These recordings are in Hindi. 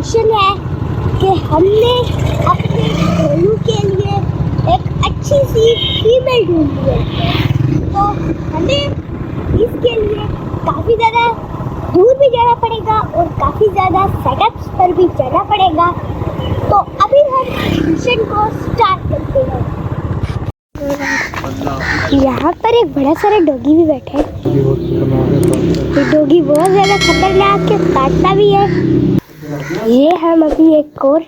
मिशन है कि हमने अपने गोलू के लिए एक अच्छी सी फीमेल ढूंढी है। तो हमें इसके लिए काफ़ी ज़्यादा दूर भी जाना पड़ेगा और काफ़ी ज़्यादा सेटअप्स पर भी जाना पड़ेगा। तो अभी हम मिशन को स्टार्ट करते हैं। यहाँ पर एक बड़ा सारा डॉगी भी बैठा है। ये डॉगी बहुत ज़्यादा खतरनाक है, काटता भी है। ये हम अभी एक और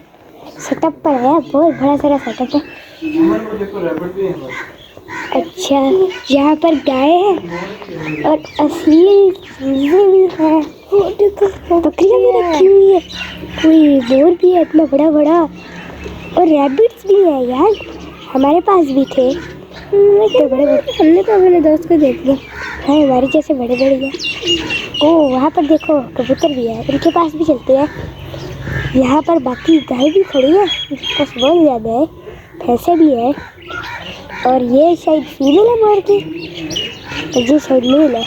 सेटअप पर है, बहुत बड़ा सारा सेटअप है। अच्छा, यहाँ पर गाय है और असली चीज़ें भी हैं। बकरियाँ भी रखी हुई है, कोई बोर भी है इतना बड़ा बड़ा, और रैबिट्स भी है यार, हमारे पास भी थे। तो बड़े बड़े हमने तो अपने दोस्त को देख लिया। हाँ, हमारे जैसे बड़े बड़े हैं। ओह, वहाँ पर देखो कबूतर भी है, उनके पास भी चलते हैं। यहाँ पर बाकी गाय भी खड़ी है, बस बहुत ज़्यादा है, भैंसे भी है। और ये शायद फीमेल है मोर की, और ये शायद मेल है।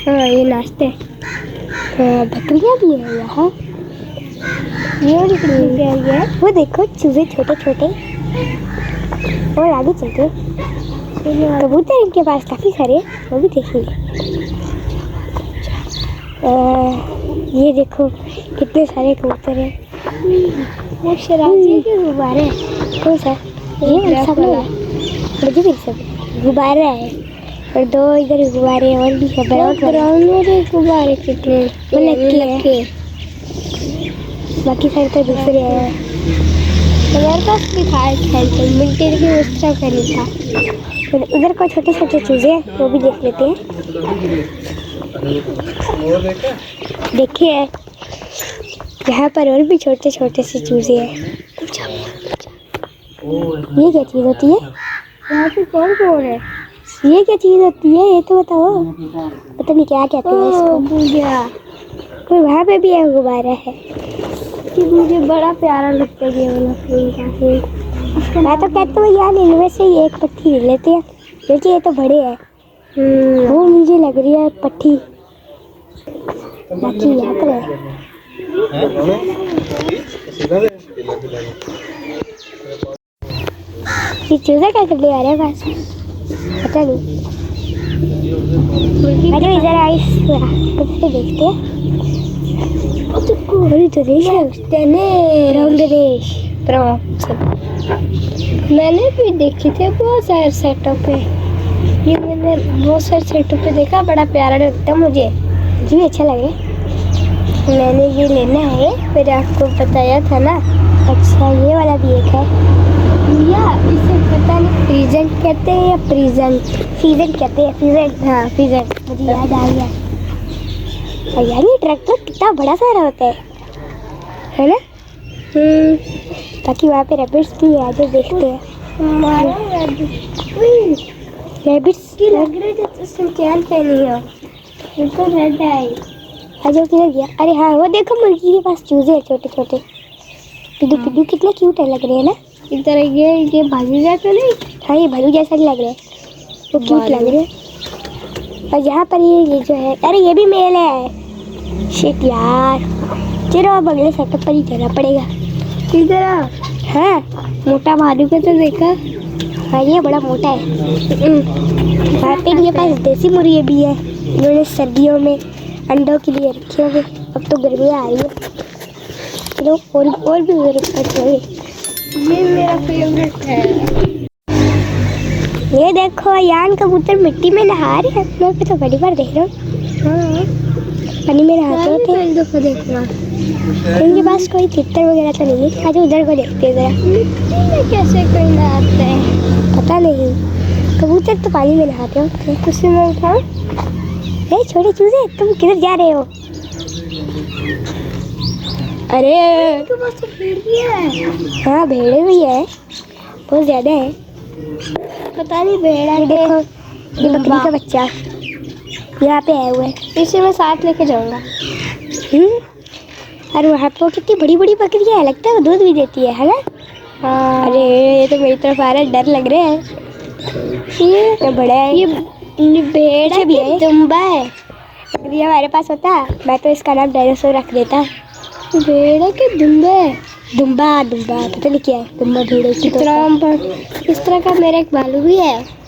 हाँ, ये नाचते हैं। बकरियाँ भी है यहाँ, ये दिख है। वो देखो चूजे छोटे छोटे, और आगे चलते कबूतर इनके पास काफ़ी सारे, वो भी देखेंगे। ये देखो कितने सारे कबूतर हैं। वो शराजी के गुब्बारे हैं। कौन सा? ये सब मुझे भी सब गुब्बारे हैं, और दो इधर गुब्बारे और भी है। ग्राउंड में गुब्बारे कितने लगे, बाकी सारे तो दूसरे हैं। हमारे पास भी था मिलके, लेकिन उस तरह का नहीं था। उधर को छोटे छोटे चूजे हैं, वो भी देख लेते हैं। देखिए यहाँ पर और भी छोटे छोटे से चूजे हैं। ये क्या चीज़ होती है? यहाँ पे कौन कौन है? ये क्या चीज़ होती है, ये तो बताओ। पता नहीं क्या कहते हैं इसको। कोई वहाँ पे भी है, गुब्बारा है कि मुझे बड़ा प्यारा लगता है ये वाला फूल काफी। मैं तो कहता हूँ यार इनमें से ही एक पट्टी ले लेते हैं, क्योंकि ये तो बड़े हैं। वो मुझे लग रही है पट्टी, बाकी यहाँ पर है। ये चूजा क्या कर लिया यार पास, पता नहीं। अरे इधर आई, देखते हैं। मैंने भी देखी थे बहुत सारे सेटअप पे, ये मैंने बहुत सारे सेटअप पे देखा, बड़ा प्यारा लगता मुझे जी, अच्छा लगे। मैंने ये लेना है, फिर आपको बताया था ना। अच्छा, ये वाला भी एक है या इसे पता नहीं प्रीजेंट कहते हैं या प्रीजेंट, फीजेंट कहते हैं। फीजेंट, हाँ फीजेंट, मुझे याद आ गया। और यार ये ट्रैक्टर कितना बड़ा सारा होता है ना। ताकि वहाँ पे रैबिट्स भी है, जो देखते हैं। रैबिट्स की लग रही है तो क्या पहनी हो, बिल्कुल रेड है। अजय किधर गया? अरे हाँ, वो देखो मुर्गी के पास चूजे हैं छोटे छोटे। पिद्दू पिद्दू कितने क्यूट है, लग रहे हैं ना। इधर ये भालू जैसा नहीं? हाँ, ये भालू जैसा लग रहा है, वो क्यूट लग रहे हैं। और यहाँ पर ये जो है, अरे ये भी मेल है। शिट यार, चलो अब अगले सेटअप पर ही जाना पड़ेगा। इधर हाँ, मोटा भालू का तो देखा। हाँ, ये बड़ा मोटा है। यहाँ पे इनके पास देसी मुर्गे भी है, इन्होंने सर्दियों में अंडों के लिए रखे हुए। अब तो गर्मियाँ आ रही है, चलो और भी रखे। ये मेरा फेवरेट है। ये देखो यान कबूतर मिट्टी में नहा रहे हैं, मैं तो बड़ी बार देख रहा हूँ। हाँ, पानी में नहाते होते। देखो इनके पास कोई चित्तर वगैरह तो नहीं है। आज उधर को देखते हैं जरा, कैसे कोई नहाते हैं पता नहीं। कबूतर तो पानी में नहाते हो। कुछ में उठाओ। अरे छोटे चूजे, तुम किधर जा रहे हो? अरे तो बस भेड़ भी है। हाँ, भेड़े भी है, बहुत ज़्यादा है। पता नहीं भेड़ा। देखो ये बकरी का बच्चा यहाँ पे आया हुआ है, इसे मैं साथ लेके जाऊँगा। और वहाँ पर कितनी बड़ी बड़ी बकरियाँ है, लगता है वो दूध भी देती है ना। हाँ। अरे ये तो मेरी तरफ आ रहा है, डर लग रहा है। ये तो बड़ा है, ये भेड़ा भी है, दुम्बा है। बकरियाँ हमारे पास होता, मैं तो इसका नाम डायनासोर रख देता। भेड़ है कि दुम्बा है? दुम्बा दुम्बा पता नहीं क्या है। दुम्बा भेड़ है की तरह। इस तरह का मेरा एक बालू भी है।